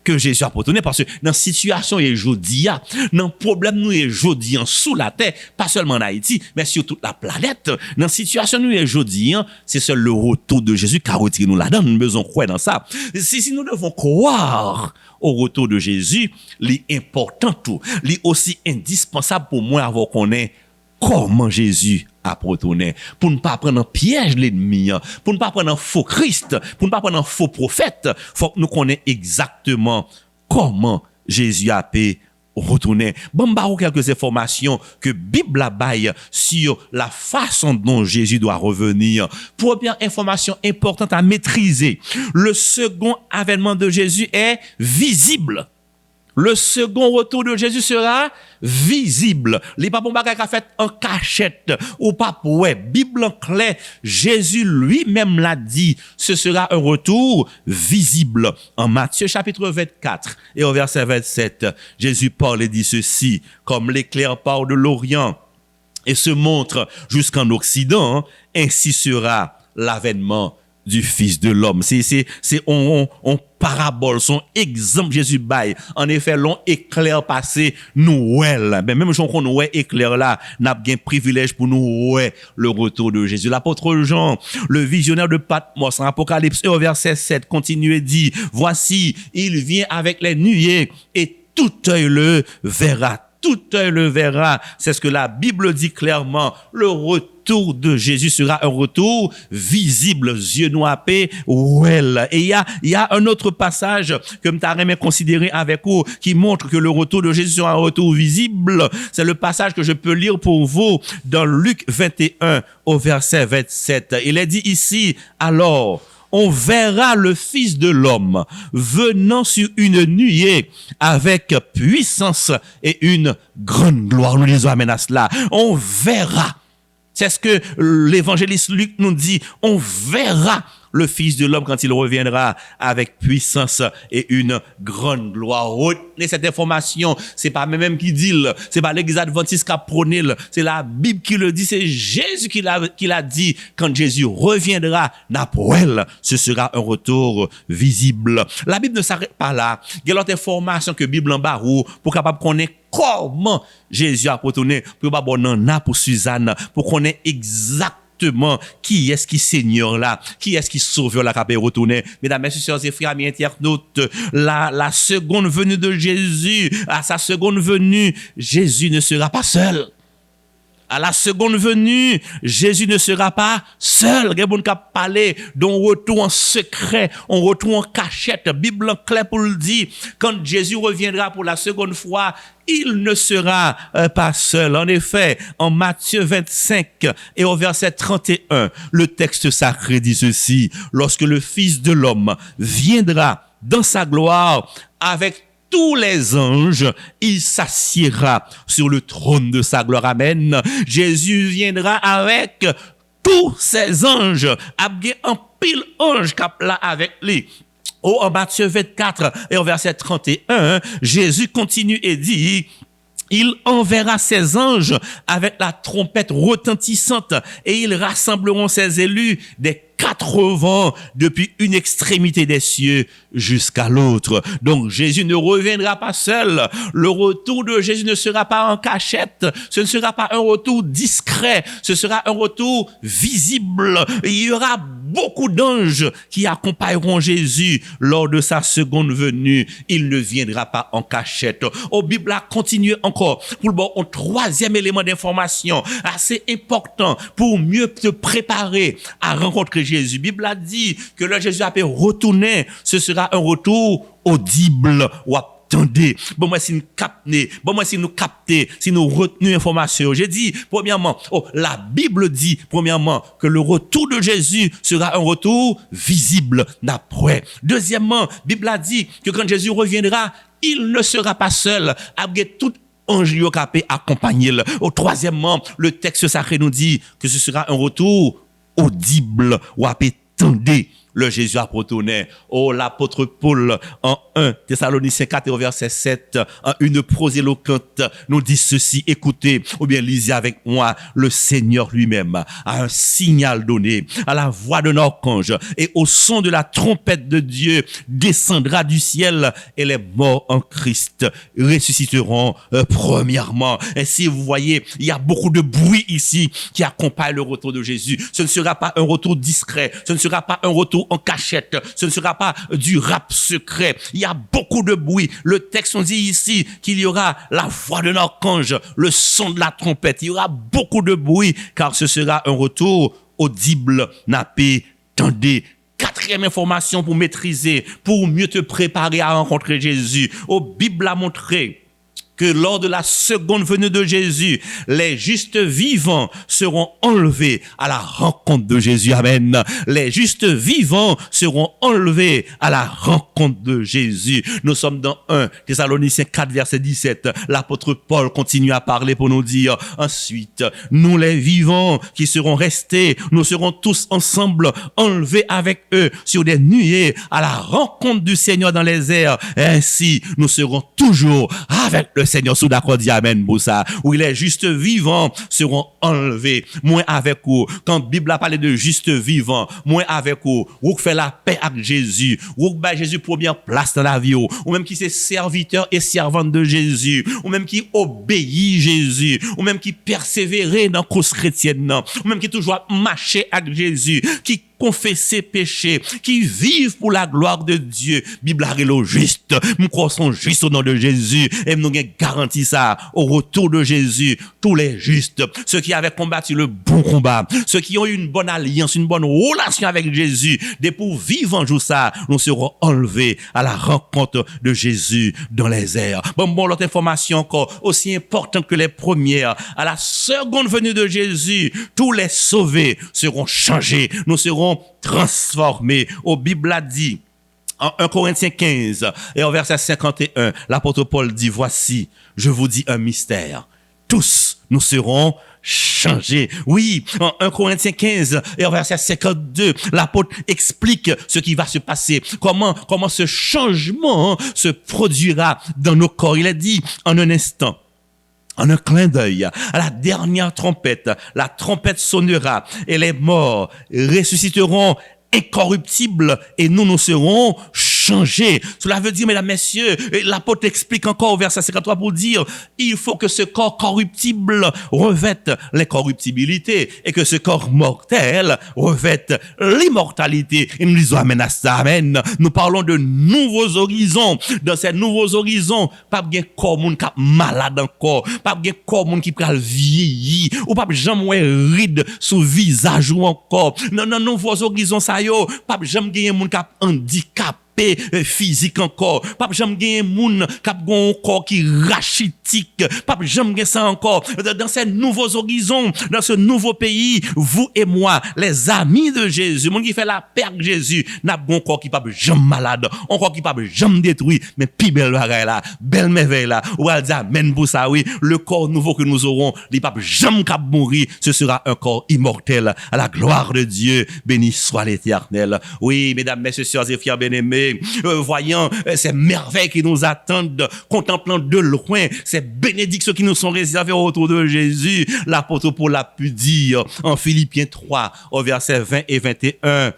que Jésus a retourné, parce que dans la situation et aujourd'hui, dans le problème nous et aujourd'hui sous la terre, pas seulement en Haïti, mais sur toute la planète, dans la situation nous et aujourd'hui, c'est seul le retour de Jésus qui a retiré nous là-dedans, nous avons besoin de croire dans ça. Si nous devons croire au retour de Jésus, l'important tout, aussi indispensable pour moi avoir qu'on ait comment Jésus a retourné, pour ne pas prendre un piège l'ennemi, pour ne pas prendre un faux Christ, pour ne pas prendre un faux prophète, faut que nous connaissions exactement comment Jésus a pu retourner. Bon, bah, quelques informations que Bible a baille sur la façon dont Jésus doit revenir. Première information importante à maîtriser. Le second avènement de Jésus est visible. Le second retour de Jésus sera visible. Les pas bon bagay qu'a fait en cachette ou pas ouais. Bible en clair, Jésus lui-même l'a dit, ce sera un retour visible. En Matthieu chapitre 24 et au verset 27, Jésus parle et dit ceci, comme l'éclair part de l'Orient et se montre jusqu'en Occident, ainsi sera l'avènement du Fils de l'homme. C'est on parabole, son exemple Jésus baille. En effet, l'on éclair passé nous ouais. Ben même si on ouais éclair là, n'a bien privilège pour nous ouais le retour de Jésus. L'apôtre Jean, le visionnaire de Patmos, en Apocalypse au verset 7 continue et dit, voici, il vient avec les nuées et tout œil le verra. Tout œil le verra. C'est ce que la Bible dit clairement. Le retour de Jésus sera un retour visible, yeux noirs, well. Et il y a un autre passage que m't'a considéré avec vous qui montre que le retour de Jésus sera un retour visible. C'est le passage que je peux lire pour vous dans Luc 21 au verset 27. Il est dit ici, alors, on verra le Fils de l'homme venant sur une nuée avec puissance et une grande gloire. Nous disons amen à cela. On verra. C'est ce que l'évangéliste Luc nous dit. On verra le Fils de l'homme quand il reviendra avec puissance et une grande gloire. Retenez cette information. C'est pas même qui dit, c'est pas l'église adventiste qui a prôné, c'est la Bible qui le dit, c'est Jésus qui l'a dit. Quand Jésus reviendra, Napoël, ce sera un retour visible. La Bible ne s'arrête pas là. Il y a l'autre information que Bible en barou pour capable connaître comment Jésus a retourné, pour pas bon pour Suzanne, pour connaître exactement qui est-ce qui Seigneur là, qui est-ce qui Sauveur là qui a retourné. Mesdames, messieurs, sœurs et frères, amis internautes, la seconde venue de Jésus, à sa seconde venue, Jésus ne sera pas seul. À la seconde venue, Jésus ne sera pas seul. Il y a bon qui parler d'un retour en secret, un retour en cachette. Bible en clair pour le dire. Quand Jésus reviendra pour la seconde fois, il ne sera pas seul. En effet, en Matthieu 25 et au verset 31, le texte sacré dit ceci. Lorsque le Fils de l'homme viendra dans sa gloire avec tous les anges, il s'assiera sur le trône de sa gloire. Amen. Jésus viendra avec tous ses anges. Il y a un pile ange qui est là avec lui. En Matthieu 24 et au verset 31, Jésus continue et dit, il enverra ses anges avec la trompette retentissante et ils rassembleront ses élus des 80 depuis une extrémité des cieux jusqu'à l'autre. Donc Jésus ne reviendra pas seul. Le retour de Jésus ne sera pas en cachette. Ce ne sera pas un retour discret. Ce sera un retour visible. Il y aura beaucoup d'anges qui accompagneront Jésus lors de sa seconde venue. Il ne viendra pas en cachette. Au Bible a continué encore pour le bon, un troisième élément d'information assez important pour mieux te préparer à rencontrer Jésus. Bible a dit que le Jésus a pu retourner, ce sera un retour audible ou attendez. Bon, moi, si nous captons, si nous retenons l'information, j'ai dit, premièrement, la Bible dit, premièrement, que le retour de Jésus sera un retour visible d'après. Deuxièmement, Bible a dit que quand Jésus reviendra, il ne sera pas seul, avec tout ange qui peut accompagner. Troisièmement, le texte sacré nous dit que ce sera un retour audible ou attendez. le Jésus a retourné. Oh, l'apôtre Paul, en 1 Thessaloniciens 4 au verset 7, en une prose éloquente, nous dit ceci, écoutez, ou bien lisez avec moi, le Seigneur lui-même a un signal donné, à la voix d'un archange et au son de la trompette de Dieu descendra du ciel et les morts en Christ ressusciteront premièrement. Et si vous voyez, il y a beaucoup de bruit ici qui accompagne le retour de Jésus. Ce ne sera pas un retour discret, ce ne sera pas un retour en cachette, ce ne sera pas du rap secret. Il y a beaucoup de bruit. Le texte nous dit ici qu'il y aura la voix d'un archange, le son de la trompette. Il y aura beaucoup de bruit car ce sera un retour audible, nappé, tendez. Quatrième information pour maîtriser, pour mieux te préparer à rencontrer Jésus. Bible a montré que lors de la seconde venue de Jésus, les justes vivants seront enlevés à la rencontre de Jésus. Amen. Les justes vivants seront enlevés à la rencontre de Jésus. Nous sommes dans 1 Thessaloniciens 4, verset 17. L'apôtre Paul continue à parler pour nous dire, ensuite, nous les vivants qui seront restés, nous serons tous ensemble enlevés avec eux sur des nuées à la rencontre du Seigneur dans les airs. Ainsi, nous serons toujours avec le Seigneur. Sous d'accord dit amen pour ça. Où les justes vivants seront enlevés. Moi avec vous. Quand la Bible a parlé de justes vivants, moi avec vous. Ou fait la paix avec Jésus. Ou bah Jésus première place dans la vie. Ou même qui c'est serviteur et servante de Jésus. Ou même qui obéit Jésus. Ou même qui persévérait dans la cause chrétienne. Ou même qui toujours marché avec Jésus. Qui confesser péché, qui vivent pour la gloire de Dieu. Bible a le juste. Nous croyons juste au nom de Jésus. Et nous avons garanti ça au retour de Jésus. Tous les justes, ceux qui avaient combattu le bon combat, ceux qui ont eu une bonne alliance, une bonne relation avec Jésus, des pour vivre en jour ça, nous serons enlevés à la rencontre de Jésus dans les airs. Bon, l'autre information encore, aussi importante que les premières, à la seconde venue de Jésus, tous les sauvés seront changés. Nous serons transformés. Bible a dit, en 1 Corinthiens 15 et au verset 51, l'apôtre Paul dit, voici, je vous dis un mystère. Tous nous serons changés. Oui, en 1 Corinthiens 15 et au verset 52, l'apôtre explique ce qui va se passer. Comment ce changement se produira dans nos corps. Il a dit, en un instant, en un clin d'œil, à la dernière trompette, la trompette sonnera et les morts ressusciteront incorruptibles et nous serons changés. Cela veut dire, mesdames, messieurs, l'apôtre explique encore au verset 53 pour dire, il faut que ce corps corruptible revête l'incorruptibilité et que ce corps mortel revête l'immortalité. Et nous disons amen à ça, amen. Nous parlons de nouveaux horizons. Dans ces nouveaux horizons, pas bien corps moun qui malade encore, pas bien corps moun qui pral vieilli, ou pas jamais ride sous visage ou encore. Non, nouveaux horizons ça yo, pas jamais moun qui handicap physique encore. Pas jamais gagner moun k'ap gon corps qui rachitique. Pas jamais gagner ça encore. Dans ces nouveaux horizons, dans ce nouveau pays, vous et moi, les amis de Jésus, moun qui fait la paix avec Jésus, n'a gon corps qui pas jamais malade, un corps qui pas jamais détruit, mais pi belle bagaille là, belle merveille là. Ou elle dit amen pour ça oui, le corps nouveau que nous aurons, il pas jamais cap mourir, ce sera un corps immortel à la gloire de Dieu. Béni soit l'Éternel. Oui, mesdames, messieurs, sœurs et frères bien-aimés, voyant ces merveilles qui nous attendent, contemplant de loin ces bénédictions qui nous sont réservées autour de Jésus, l'apôtre Paul a pu dire en Philippiens 3 au verset 20 et 21,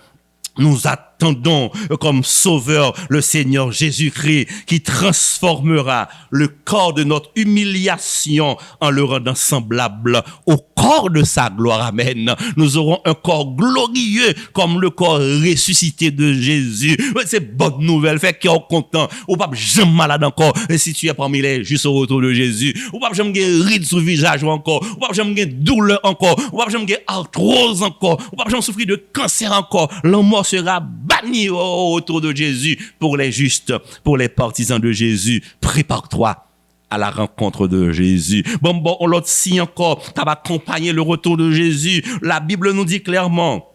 nous attendons comme sauveur le Seigneur Jésus-Christ qui transformera le corps de notre humiliation en le rendant semblable au corps de sa gloire. Amen. Nous aurons un corps glorieux comme le corps ressuscité de Jésus. C'est bonne nouvelle. Fait qu'on est content. Ou pas jamais malade encore. Et si tu es parmi les juste au retour de Jésus. Ou pas jamais ride sur le visage encore. Ou pas jamais douleur encore. Ou pas jamais arthrose encore. Ou pas jamais souffrir de cancer encore. La mort sera banni au retour de Jésus pour les justes, pour les partisans de Jésus. Prépare-toi à la rencontre de Jésus. Bon, on l'autre signe encore, qui va accompagner le retour de Jésus. La Bible nous dit clairement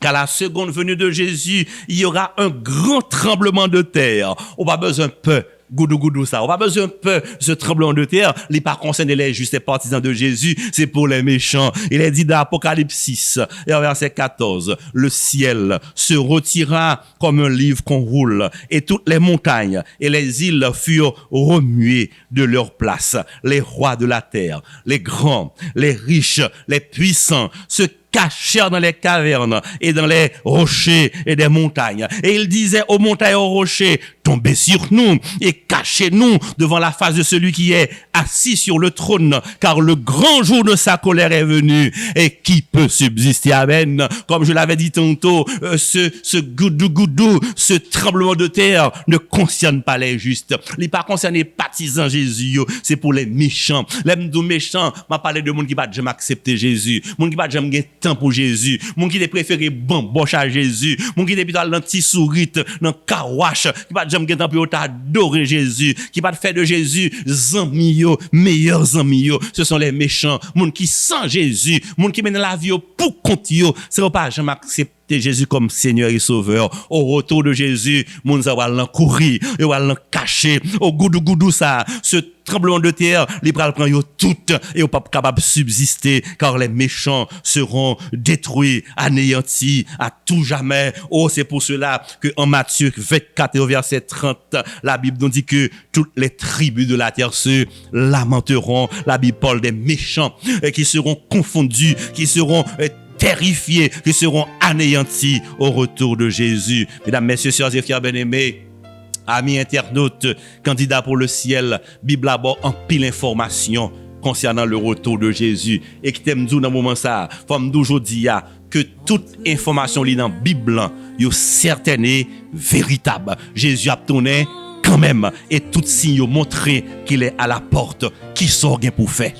qu'à la seconde venue de Jésus, il y aura un grand tremblement de terre. On n'a pas besoin peu goudou ça. On pas besoin peur ce tremblement de terre, il pas concerné les justes et partisans de Jésus, c'est pour les méchants. Il est dit dans Apocalypse 6 et au verset 14, le ciel se retira comme un livre qu'on roule et toutes les montagnes et les îles furent remuées de leur place. Les rois de la terre, les grands, les riches, les puissants se cachèrent dans les cavernes et dans les rochers et des montagnes. Et il disait aux montagnes et aux rochers, tombez sur nous et cachez-nous devant la face de celui qui est assis sur le trône, car le grand jour de sa colère est venu. Et qui peut subsister? Amen. Comme je l'avais dit tantôt, ce goudou, ce tremblement de terre ne concerne pas les justes. Il n'est pas concerné les partisans Jésus, c'est pour les méchants. Les méchants, m'a parlé de monde qui va jamais accepter Jésus, monde qui va jamais temps pour Jésus, monde qui est préféré bamboche à Jésus, monde qui est plutôt l'anti-sourite, dans kawash, qui va jamais temps pour adorer Jésus, qui va faire de Jésus zamio, meilleurs amis, ce sont les méchants, monde qui sans Jésus, monde qui mène la vie pour compte yo, c'est pas jamais accepter Jésus comme Seigneur et Sauveur. Au retour de Jésus, moun sa va l'encourir, yo va l'encacher, au goudou ça, ce tremblement de terre, les bras prend yo tout et yo pas capable de subsister car les méchants seront détruits, anéantis à tout jamais. Oh, c'est pour cela que en Matthieu 24 au verset 30, la Bible nous dit que toutes les tribus de la terre se lamenteront. La Bible parle des méchants qui seront confondus, qui seront terrifiés, qui seront anéantis au retour de Jésus. Mesdames, messieurs, sœurs et frères bien-aimés, amis internautes, candidats pour le ciel, Bible aborde en pile information concernant le retour de Jésus. Et qui t'aime dire dans le moment ça, comme d'aujourd'hui, que toute information li dans la Bible, est certaine et véritable. Jésus a tourné quand même, et tout signe montré qu'il est à la porte, qui sort bien pour faire.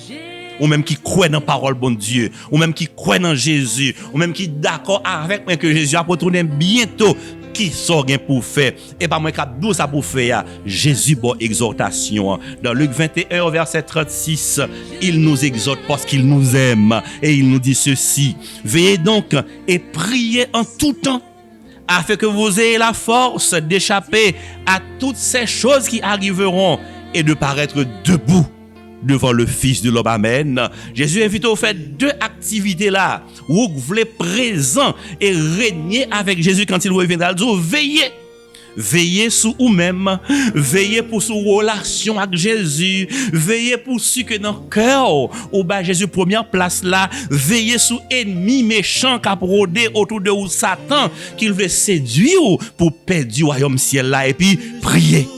Ou même qui croit dans la parole bon Dieu, ou même qui croit dans Jésus, ou même qui d'accord avec moi que Jésus a retourné bientôt, qui sort bien pour faire. Et pas moi qui a ça pour faire. Jésus bon exhortation. Dans Luc 21 verset 36, il nous exhorte parce qu'il nous aime et il nous dit ceci: veillez donc et priez en tout temps, afin que vous ayez la force d'échapper à toutes ces choses qui arriveront et de paraître debout devant le Fils de l'homme. Amen. Jésus invite au fait deux activités là, où vous voulez présent et régner avec Jésus quand il reviendra. Il dit, veillez. Veillez sur vous-même, veillez pour sous relation avec Jésus, veillez pour ce que dans le cœur, ou bas Jésus première place là, veillez sur ennemi méchant qui a rôdé autour de vous, Satan, qu'il veut séduire pour perdre du royaume ciel là, et puis priez,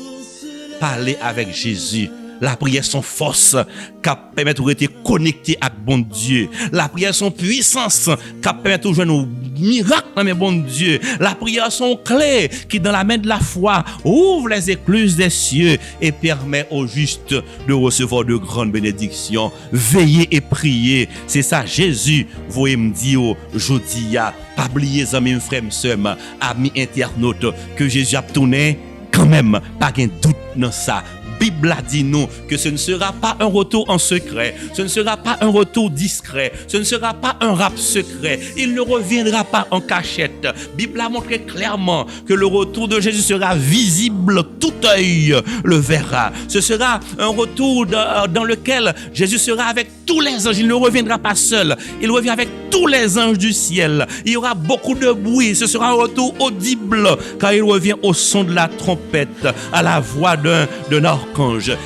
parlez avec Jésus. La prière son force qui permet de rester connecté à bon Dieu. La prière son puissance qui permet de jouer nos miracles dans mes bon Dieu. La prière son clé qui dans la main de la foi ouvre les écluses des cieux et permet aux justes de recevoir de grandes bénédictions. Veillez et priez. C'est ça Jésus voyez me dire aujourd'hui, pas oublier amis frères sœurs, amis internautes, que Jésus a tourné quand même, pas de doute dans ça. Bible a dit nous que ce ne sera pas un retour en secret, ce ne sera pas un retour discret, ce ne sera pas un rap secret, il ne reviendra pas en cachette. Bible a montré clairement que le retour de Jésus sera visible, tout œil le verra. Ce sera un retour dans lequel Jésus sera avec tous les anges, il ne reviendra pas seul, il revient avec tous les anges du ciel. Il y aura beaucoup de bruit, ce sera un retour audible car il revient au son de la trompette, à la voix d'un archange.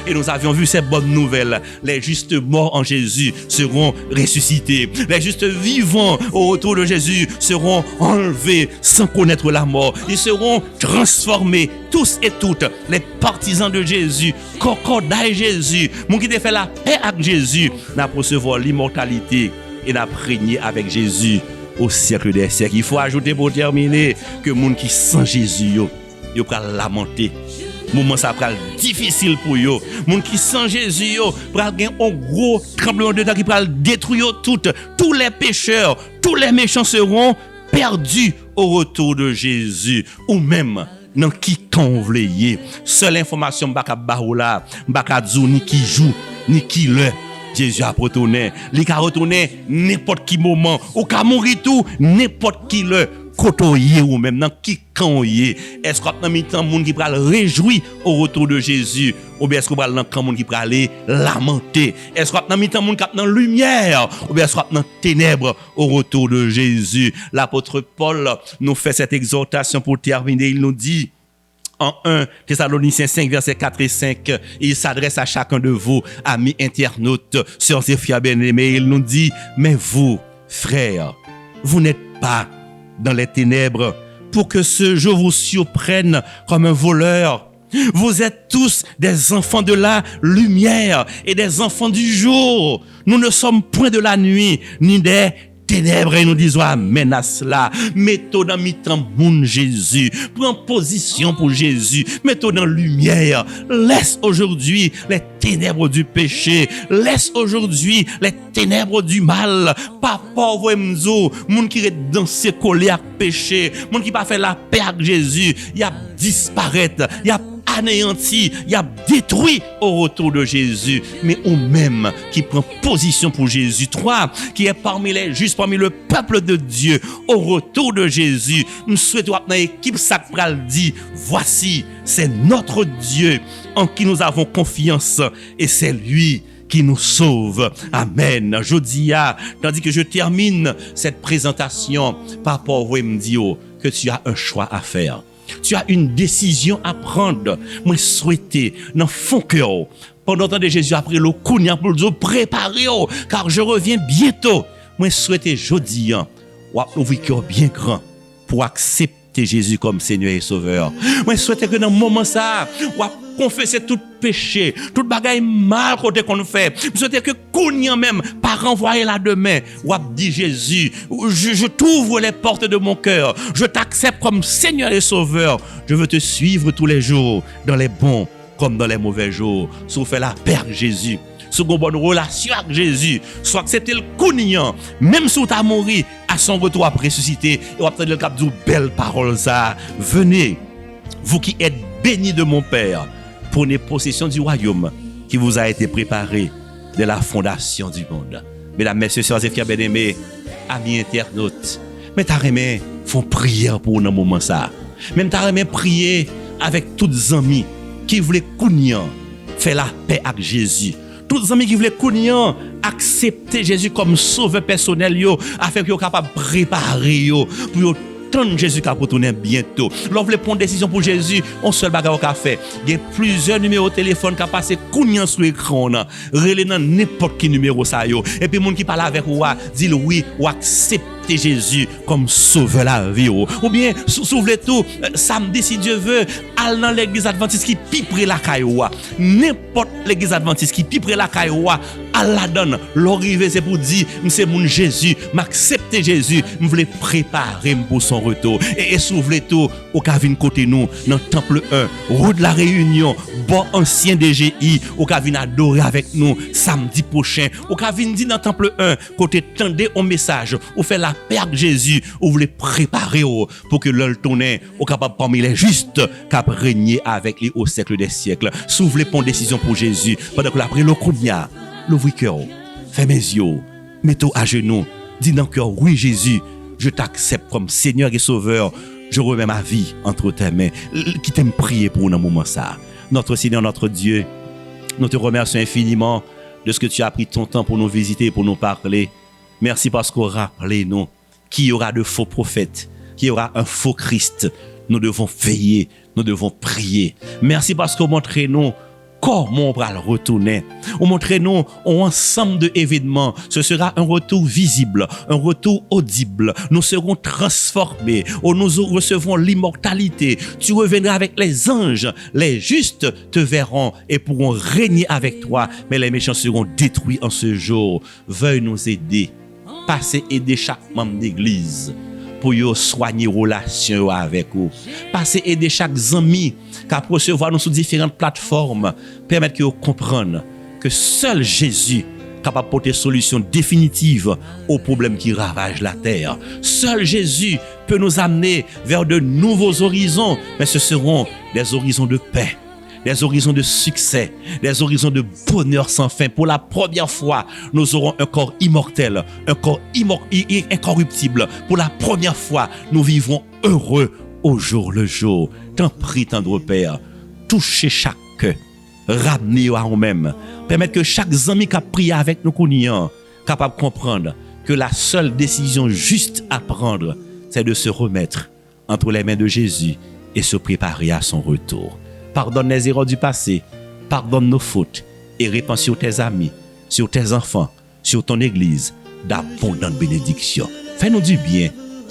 Et nous avions vu ces bonnes nouvelles. Les justes morts en Jésus seront ressuscités. Les justes vivants au retour de Jésus seront enlevés sans connaître la mort. Ils seront transformés, tous et toutes, les partisans de Jésus, concordats Jésus, mon qui te fait la paix avec Jésus, n'a recevoir l'immortalité et n'a régné avec Jésus au siècle des siècles. Il faut ajouter pour terminer que moun qui sans Jésus yo pral lamenter. Moment ça pral difficile pour yo. Moun qui sans Jésus yo pral gen un gros tremblement de terre qui pral détruire tous les pécheurs, tous les méchants seront perdus au retour de Jésus ou même dans qui quand vle. Seule information m'baka barou là, m'baka djou ni qui joue, ni qui le Jésus a retourné. Il a retourné n'importe qui moment, ou ka mourir tout n'importe qui le côtoyer ou même dans qui camp est-ce qu'on a mis tant monde qui pral réjouir au retour de Jésus ou bien est-ce qu'on pral dans camp monde qui pral aller lamenter est-ce qu'on a mis tant monde qui dans lumière ou bien est-ce qu'on dans ténèbres au retour de Jésus. L'apôtre Paul nous fait cette exhortation pour terminer, il nous dit en 1 Thessaloniciens 5, versets 4 et 5, il s'adresse à chacun de vous, amis internautes, sœurs et frères bien-aimés. Il nous dit, mais vous, frères, vous n'êtes pas dans les ténèbres pour que ce jour vous surprenne comme un voleur. Vous êtes tous des enfants de la lumière et des enfants du jour. Nous ne sommes point de la nuit, ni des ténèbres, et nous disons amen à cela. Mettons dans mi-temps moun Jésus. Prends position pour Jésus. Mettons dans lumière. Laisse aujourd'hui les ténèbres du péché. Laisse aujourd'hui les ténèbres du mal. Pas pauvre mzo, moun qui est dans ses colères péché, moun qui pas fait la paix avec Jésus, il a disparaître, il a anéanti, il a détruit au retour de Jésus. Mais ou même qui prend position pour Jésus, toi qui est parmi les justes, parmi le peuple de Dieu, au retour de Jésus, nous souhaitons dans l'équipe sacrale dit, voici, c'est notre Dieu en qui nous avons confiance et c'est lui qui nous sauve. Amen. Je dis, tandis que je termine cette présentation par rapport au MDO, que tu as un choix à faire. Tu as une décision à prendre. Moi, souhaiter dans fond cœur, pendant le temps de Jésus, après le kounia pour nous préparer, car je reviens bientôt. Moi, souhaiter jeudi, ou ouvrir cœur bien grand pour accepter Jésus comme Seigneur et Sauveur. Moi, souhaiter que dans le moment ça, ou confesser tout péché, tout bagaille mal côté qu'on fait. Je souhaite que kounia même, pas renvoyer là demain, ou dit Jésus, je t'ouvre les portes de mon cœur, je t'accepte comme Seigneur et Sauveur. Je veux te suivre tous les jours, dans les bons comme dans les mauvais jours. Si vous faites la paix avec Jésus, si vous avez une bonne relation avec Jésus, soit accepter le kounia, même si vous avez mouru, à son retour après ressuscité, et vous avez le cap de belles paroles ça. Venez, vous qui êtes bénis de mon Père, prenez possession du royaume qui vous a été préparé de la fondation du monde. Mesdames, messieurs, sœurs et frères bien-aimés, amis internautes, mais t'as aimé font prière pour un moment ça. Même t'as aimé prier avec tous les amis qui voulaient kounia faire la paix avec Jésus. Tous les amis qui voulaient kounia accepter Jésus comme sauveur personnel yo, afin qu'ils soient capables de préparer yo pour tant Jésus qui a retourné bientôt. L'on voulait prendre décision pour Jésus, on seul bagage au café. Il y a plusieurs numéros de téléphone qui passent kounya sur l'écran. Relé dans n'importe quel numéro ça yo. Et puis monde qui parle avec ou dit oui ou accepter Jésus comme sauveur la vie ou bien souffle tout samedi si Dieu veut aller dans l'église adventiste qui pipré la cailloua. N'importe l'église adventiste qui pipré la cailloua, Allah donne l'arrivée c'est pour dire c'est mon Jésus, m'accepter Jésus, me voulait préparer pour son retour et souffle tout au Kavin côté nous dans temple 1 route de la Réunion bon ancien DGI au Kavin adorer avec nous samedi prochain au Kavin dit dans temple 1 côté tendez un message ou fait la paix avec Jésus ou voulez préparer pour que l'heure tourne au capable parmi les justes cap régner avec lui au siècle des siècles. S'ouvre pour décision pour Jésus pendant que l'après le kounia l'ouvre cœur fermez les yeux mettez à genoux dis dans cœur oui Jésus je t'accepte comme Seigneur et Sauveur. Je remets ma vie entre tes mains. Qui t'aime prier pour un moment ça. Notre Seigneur, notre Dieu, nous te remercions infiniment de ce que tu as pris ton temps pour nous visiter et pour nous parler. Merci parce qu'on rappelé nous qu'il y aura de faux prophètes, qu'il y aura un faux Christ. Nous devons veiller, nous devons prier. Merci parce qu'on montre nous comment on va le retourner. On montre nous un ensemble d'événements. Ce sera un retour visible, un retour audible. Nous serons transformés. Nous recevrons l'immortalité. Tu reviendras avec les anges. Les justes te verront et pourront régner avec toi. Mais les méchants seront détruits en ce jour. Veuille nous aider. Passez aider chaque membre d'église pour yo soigner relation avec vous. Passez aider chaque ami qui a recevoir nous sur différentes plateformes, permettre que vous compreniez que seul Jésus est capable de porter solution définitive aux problèmes qui ravagent la terre. Seul Jésus peut nous amener vers de nouveaux horizons, mais ce seront des horizons de paix, des horizons de succès, des horizons de bonheur sans fin. Pour la première fois, nous aurons un corps immortel, un corps incorruptible. Pour la première fois, nous vivrons heureux au jour le jour. T'en prie, tendre Père, touchez chaque cœur, ramenez-vous à nous-mêmes. Permettre que chaque ami qui a prié avec nous, capable de comprendre que la seule décision juste à prendre, c'est de se remettre entre les mains de Jésus et se préparer à son retour. Pardonne les erreurs du passé, pardonne nos fautes et répands sur tes amis, sur tes enfants, sur ton église, d'abondantes bénédictions. Fais-nous du bien,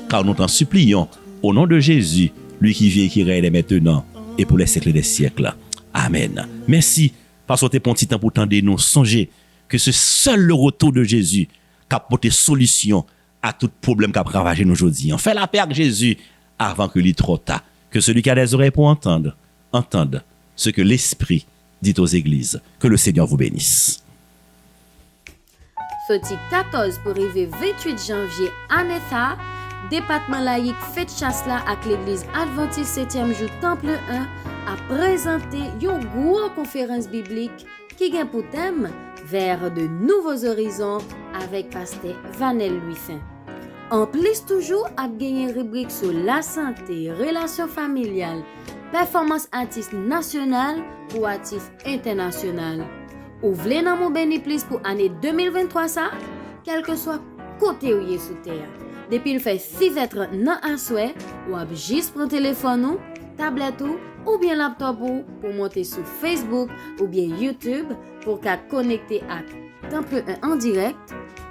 car nous t'en supplions, au nom de Jésus, lui qui vit et qui règne maintenant et pour les siècles des siècles. Amen. Merci, parce que tu es pour un petit temps pour t'en nous songer que ce seul le retour de Jésus qui a porté solution à tout problème qui a ravagé nous aujourd'hui. On fait la paix avec Jésus avant que l'il trop tard. Que celui qui a des oreilles pour entendre, entende ce que l'Esprit dit aux églises. Que le Seigneur vous bénisse. Sorti 14 pour arriver 28 janvier à Netha, département laïque fête chasse là avec l'église Adventiste 7e jour Temple 1 a présenté une grosse conférence biblique qui a pour thème vers de nouveaux horizons avec pasteur Vanel Louis-Saint. En plus, toujours, a gagné rubrique sur la santé, relations familiales, performance artiste nationale ou artiste international. Ou voulez dans mon béni plus pour année 2023 ça, quel que soit côté où il est sous terre. Depuis il fait 6 êtres non à souhait, ou a juste prendre téléphone ou, tablette ou bien laptop pour monter sur Facebook ou bien YouTube pour qu'à connecter à Temple 1 en direct,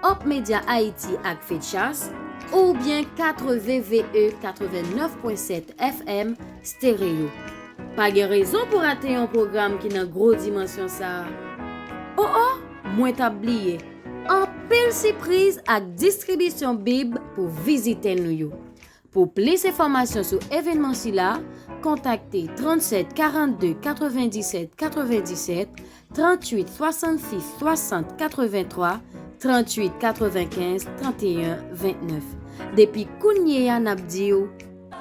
Hop Media Haïti avec Fetchas, ou bien 4VVE 89.7 FM stéréo. Pas de raison pour rater un programme qui n'a gros dimension ça. Moins tablier. En pile surprise avec distribution Bible pour visiter nous. Pour plus d'informations sur l'événement là, contactez 37 42 97 97 38 66 60 83 38 95 31 29. Depuis Kounye Nabdio,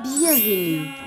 bienvenue.